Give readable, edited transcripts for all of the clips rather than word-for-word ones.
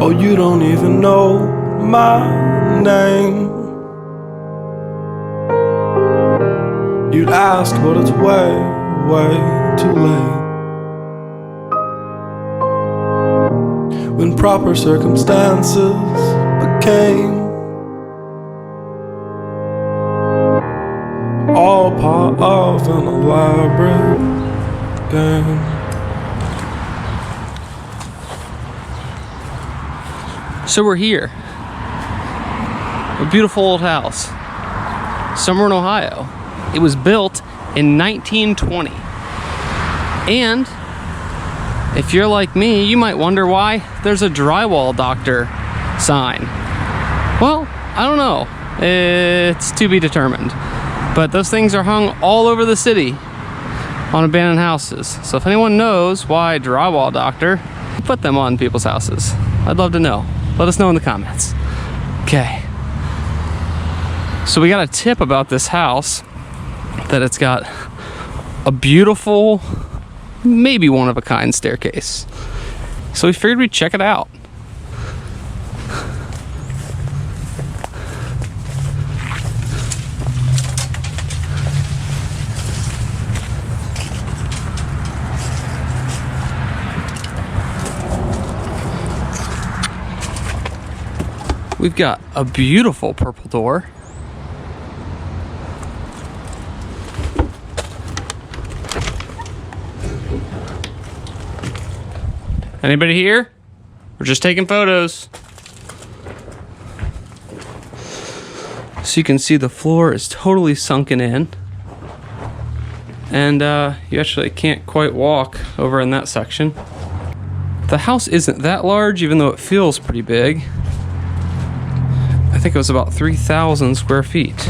Oh, you don't even know my name. You'd ask, but it's way, way too late. When proper circumstances became all part of an elaborate game. So we're here. A beautiful old house. Somewhere in Ohio. It was built in 1920. And if you're like me, you might wonder why there's a drywall doctor sign. Well, I don't know. It's to be determined. But those things are hung all over the city on abandoned houses. So if anyone knows why drywall doctor put them on people's houses, I'd love to know. Let us know in the comments. Okay. So we got a tip about this house, that it's got a beautiful, maybe one-of-a-kind staircase. So we figured we'd check it out. We've got a beautiful purple door. Anybody here? We're just taking photos. So you can see the floor is totally sunken in. And you actually can't quite walk over in that section. The house isn't that large, even though it feels pretty big. I think it was about 3,000 square feet.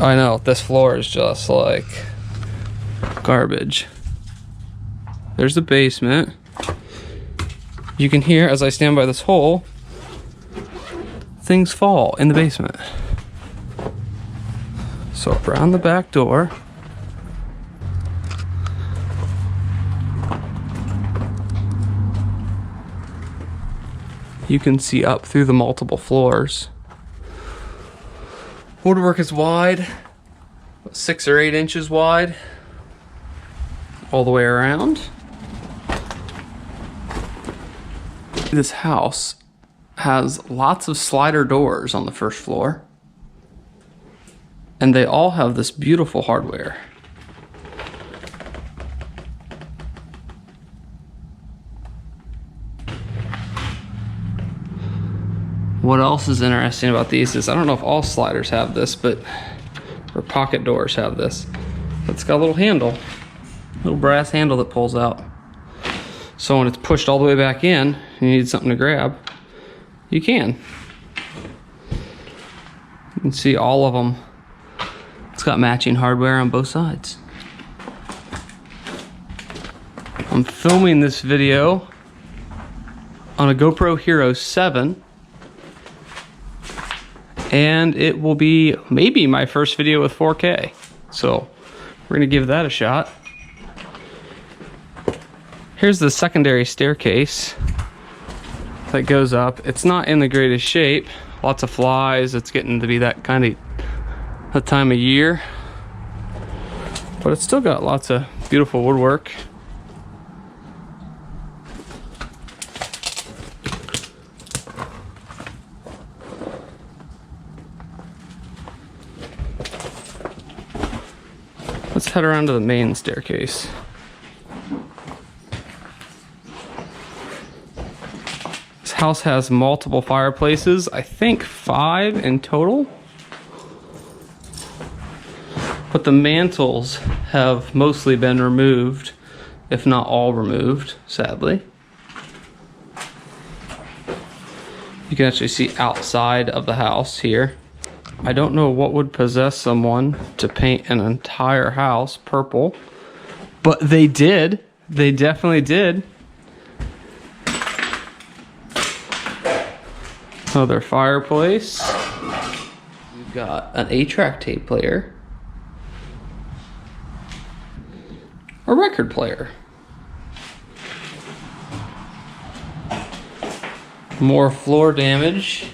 I know, this floor is just like garbage. There's the basement. You can hear, as I stand by this hole, things fall in the basement. So around the back door, you can see up through the multiple floors. Woodwork is wide, 6 or 8 inches wide, all the way around. This house has lots of slider doors on the first floor, and they all have this beautiful hardware. What else is interesting about these is, I don't know if all sliders have this, or pocket doors have this. It's got a little handle, little brass handle that pulls out. So when it's pushed all the way back in, and you need something to grab, you can. You can see all of them. It's got matching hardware on both sides. I'm filming this video on a GoPro Hero 7. And it will be maybe my first video with 4K. So we're gonna give that a shot. Here's the secondary staircase that goes up. It's not in the greatest shape. Lots of flies. It's getting to be that kind of time of year. But it's still got lots of beautiful woodwork. Let's head around to the main staircase. This house has multiple fireplaces, I think 5 in total. But the mantles have mostly been removed, if not all removed, sadly. You can actually see outside of the house here. I don't know what would possess someone to paint an entire house purple, but they did. They definitely did. Another fireplace. We've got an 8-track tape player. A record player. More floor damage.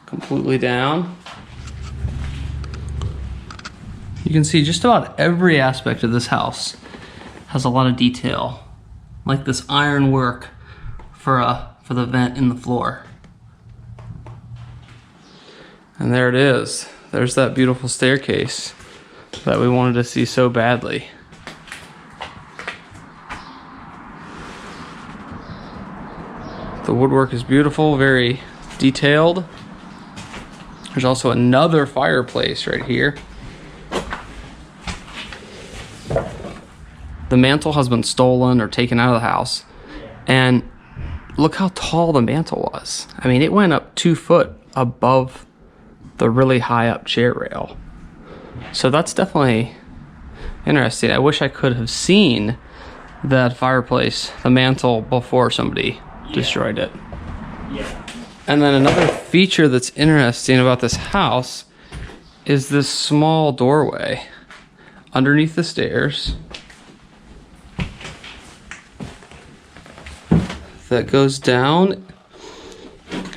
Completely down. You can see just about every aspect of this house has a lot of detail, like this iron work for the vent in the floor. And there it is. There's that beautiful staircase that we wanted to see so badly. The woodwork is beautiful, very detailed. There's also another fireplace right here. The mantle has been stolen or taken out of the house. And look how tall the mantle was. I mean, it went up 2 foot above the really high up chair rail. So that's definitely interesting. I wish I could have seen that fireplace, the mantle, before somebody destroyed it. Yeah. And then another feature that's interesting about this house is this small doorway underneath the stairs that goes down,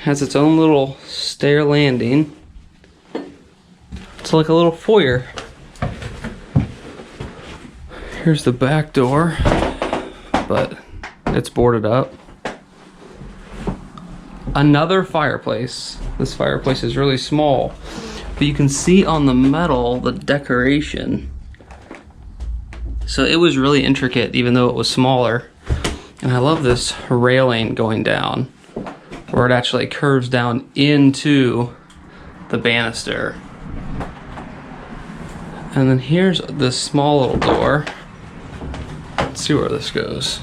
has its own little stair landing. It's like a little foyer. Here's the back door, but it's boarded up. Another fireplace. This fireplace is really small, but you can see on the metal the decoration. So it was really intricate even though it was smaller. And I love this railing going down, where it actually curves down into the banister. And then here's this small little door. Let's see where this goes.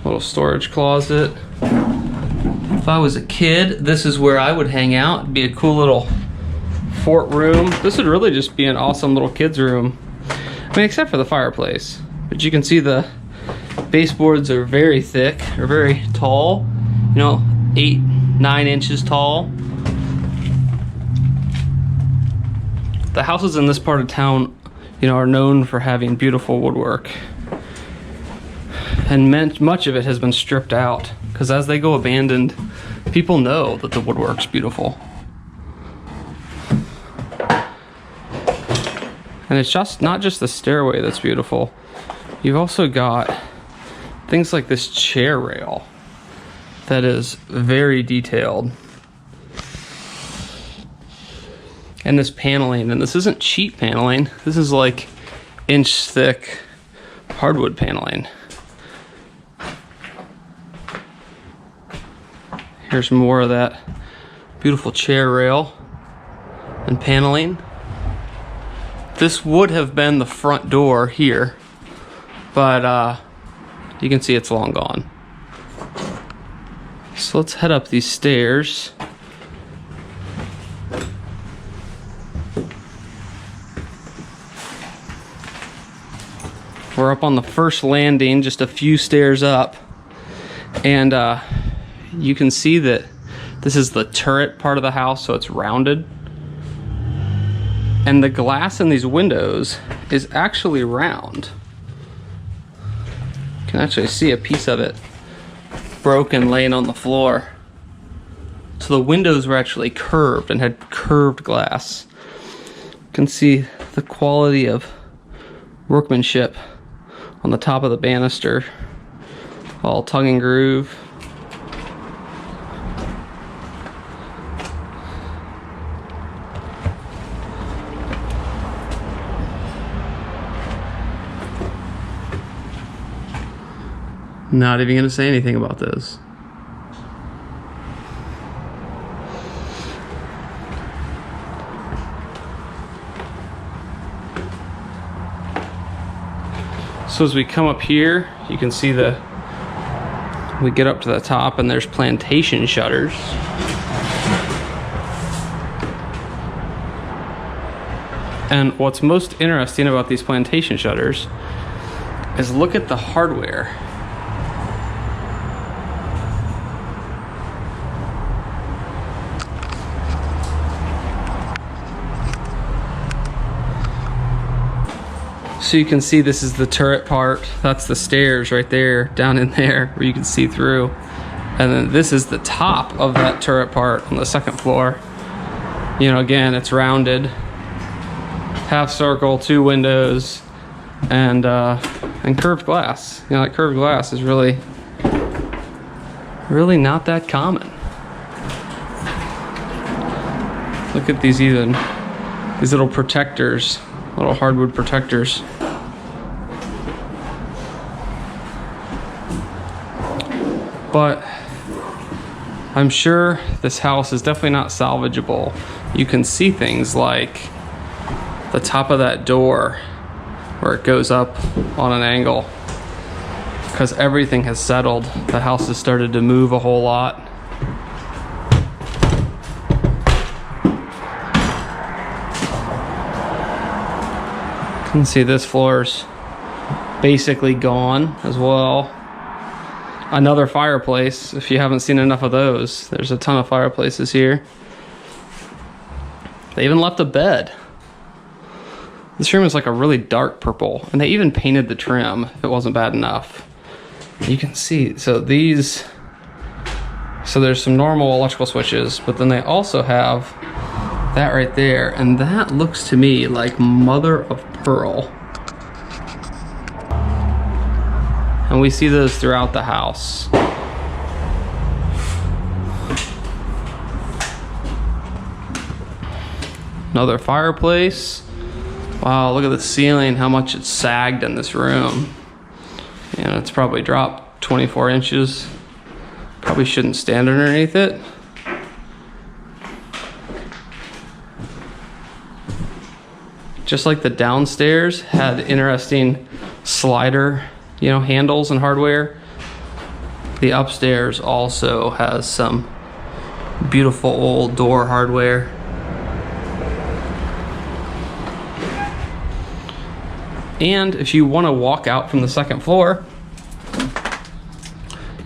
Little storage closet. If I was a kid, this is where I would hang out. It'd be a cool little fort room. This would really just be an awesome little kid's room. I mean, except for the fireplace. But you can see the baseboards are very thick, or very tall. You know, 8-9 inches tall. The houses in this part of town, you know, are known for having beautiful woodwork. And much of it has been stripped out, because as they go abandoned, people know that the woodwork's beautiful. And it's just not just the stairway that's beautiful. You've also got things like this chair rail that is very detailed. And this paneling, and this isn't cheap paneling, this is like inch thick hardwood paneling. Here's more of that beautiful chair rail and paneling. This would have been the front door here, but you can see it's long gone. So let's head up these stairs. We're up on the first landing, just a few stairs up, and you can see that this is the turret part of the house, so it's rounded. And the glass in these windows is actually round. You can actually see a piece of it broken laying on the floor. So the windows were actually curved and had curved glass. You can see the quality of workmanship on the top of the banister, all tongue and groove. Not even gonna say anything about this. So as we come up here, you can see we get up to the top and there's plantation shutters. And what's most interesting about these plantation shutters is look at the hardware. So you can see this is the turret part. That's the stairs right there, down in there, where you can see through. And then this is the top of that turret part on the second floor. You know, again, it's rounded, half circle, 2 windows, and curved glass. You know, that curved glass is really not that common. Look at these little protectors, little hardwood protectors. But I'm sure this house is definitely not salvageable. You can see things like the top of that door where it goes up on an angle, because everything has settled. The house has started to move a whole lot. You can see this floor's basically gone as well. Another fireplace, if you haven't seen enough of those. There's a ton of fireplaces here. They even left a bed. This room is like a really dark purple, and they even painted the trim if it wasn't bad enough. You can see, so there's some normal electrical switches, but then they also have that right there, and that looks to me like mother of pearl. And we see those throughout the house. Another fireplace. Wow, look at the ceiling, how much it's sagged in this room. And it's probably dropped 24 inches. Probably shouldn't stand underneath it. Just like the downstairs had interesting slider, you know, handles and hardware, the upstairs also has some beautiful old door hardware. And if you want to walk out from the second floor,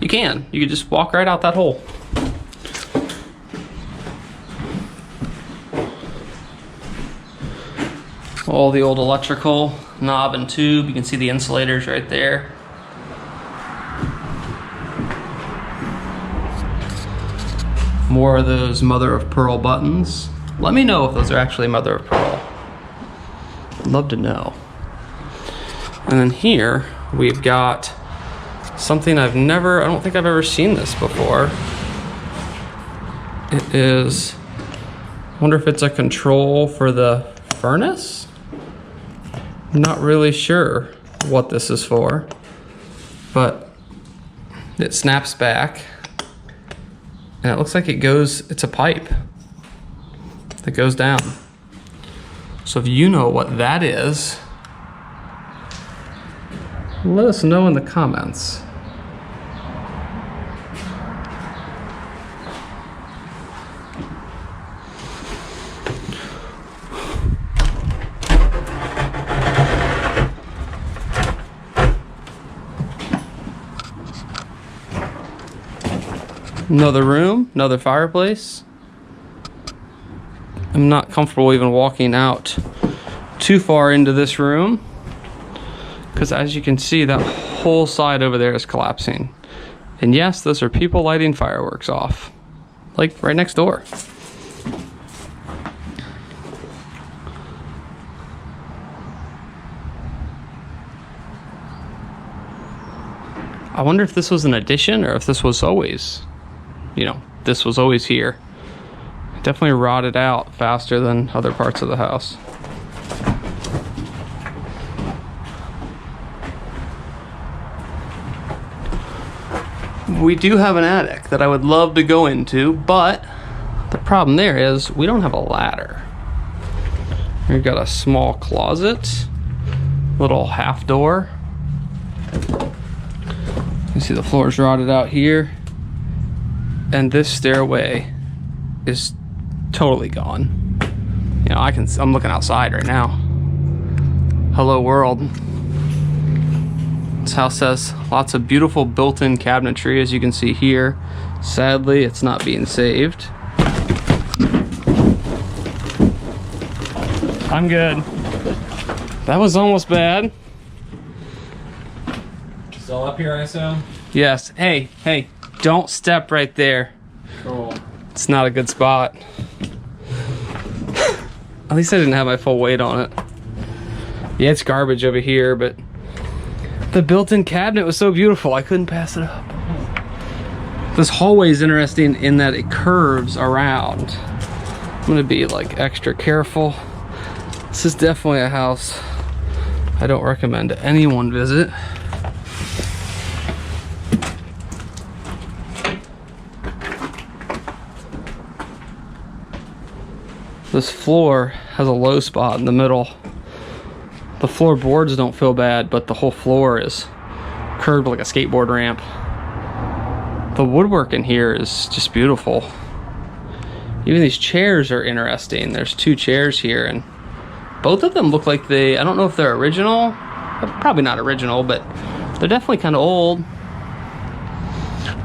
you can. You can just walk right out that hole. All the old electrical knob and tube. You can see the insulators right there. More of those mother of pearl buttons. Let me know if those are actually mother of pearl. I'd love to know. And then here we've got something I don't think I've ever seen this before. It is, I wonder if it's a control for the furnace? I'm not really sure what this is for, but it snaps back and it looks like it's a pipe that goes down. So if you know what that is, let us know in the comments. Another room, another fireplace. I'm not comfortable even walking out too far into this room, because as you can see, that whole side over there is collapsing. And yes, those are people lighting fireworks off, like right next door. I wonder if this was an addition or if this was always, this was always here. It definitely rotted out faster than other parts of the house. We do have an attic that I would love to go into, but the problem there is we don't have a ladder. We've got a small closet, little half door. You can see the floor's rotted out here. And this stairway is totally gone. I'm looking outside right now. Hello world. This house has lots of beautiful built-in cabinetry, as you can see here. Sadly, it's not being saved. I'm good. That was almost bad. Still up here, I assume? Yes. Hey, Don't step right there. Cool. It's not a good spot. At least I didn't have my full weight on it. Yeah, it's garbage over here, but the built-in cabinet was so beautiful, I couldn't pass it up. This hallway is interesting in that it curves around. I'm gonna be like extra careful. This is definitely a house I don't recommend anyone visit. This floor has a low spot in the middle. The floorboards don't feel bad, but the whole floor is curved like a skateboard ramp. The woodwork in here is just beautiful. Even these chairs are interesting. There's 2 chairs here, and both of them look like I don't know if they're original. Probably not original, but they're definitely kind of old.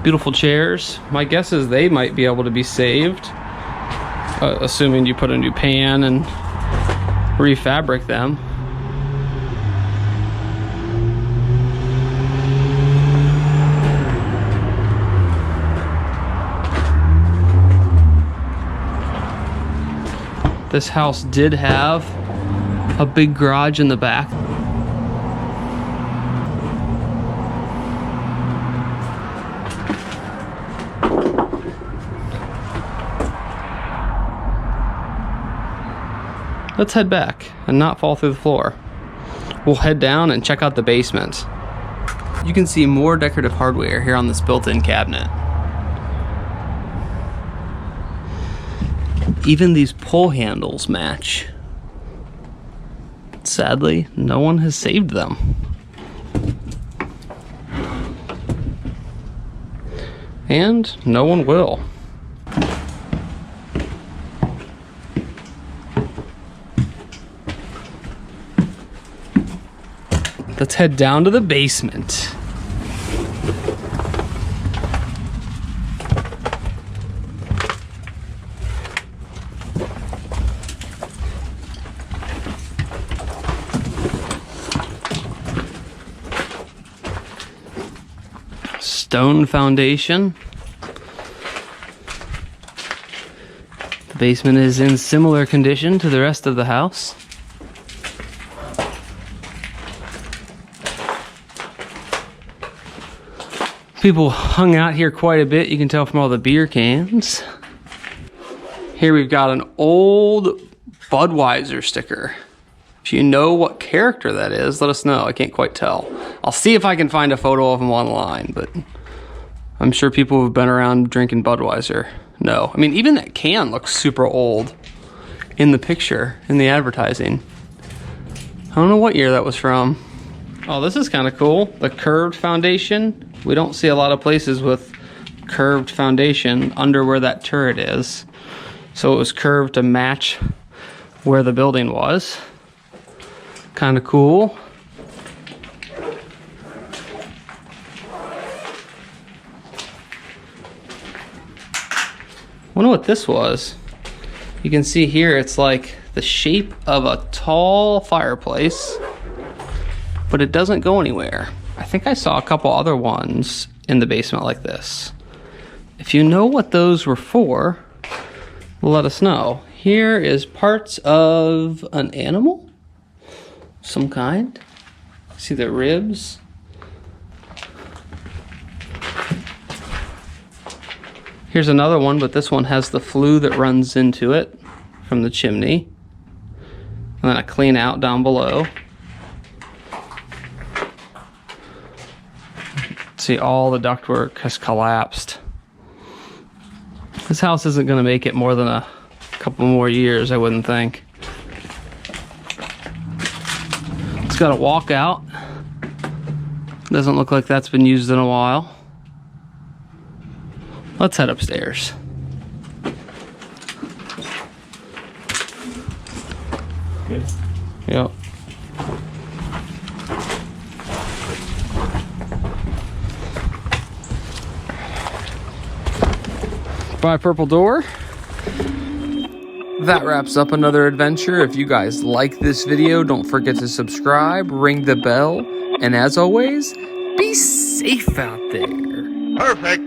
Beautiful chairs. My guess is they might be able to be saved, assuming you put a new pan and refabric them. This house did have a big garage in the back. Let's head back and not fall through the floor. We'll head down and check out the basement. You can see more decorative hardware here on this built-in cabinet. Even these pull handles match. Sadly, no one has saved them. And no one will. Let's head down to the basement. Stone foundation. The basement is in similar condition to the rest of the house. People hung out here quite a bit, you can tell from all the beer cans. Here we've got an old Budweiser sticker. If you know what character that is, let us know. I can't quite tell. I'll see if I can find a photo of them online, but I'm sure people who've been around drinking Budweiser know. I mean, even that can looks super old in the picture, in the advertising. I don't know what year that was from. Oh, this is kind of cool. The curved foundation. We don't see a lot of places with curved foundation under where that turret is. So it was curved to match where the building was. Kind of cool. Wonder what this was. You can see here it's like the shape of a tall fireplace, but it doesn't go anywhere. I think I saw a couple other ones in the basement like this. If you know what those were for, let us know. Here is parts of an animal, some kind. See the ribs. Here's another one, but this one has the flue that runs into it from the chimney. And then a clean out down below. See, all the ductwork has collapsed. This house isn't going to make it more than a couple more years, I wouldn't think. It's got a walkout. Doesn't look like that's been used in a while. Let's head upstairs. Good. Yep. By Purple Door. That wraps up another adventure. If you guys like this video, don't forget to subscribe, ring the bell, and as always, be safe out there. Perfect.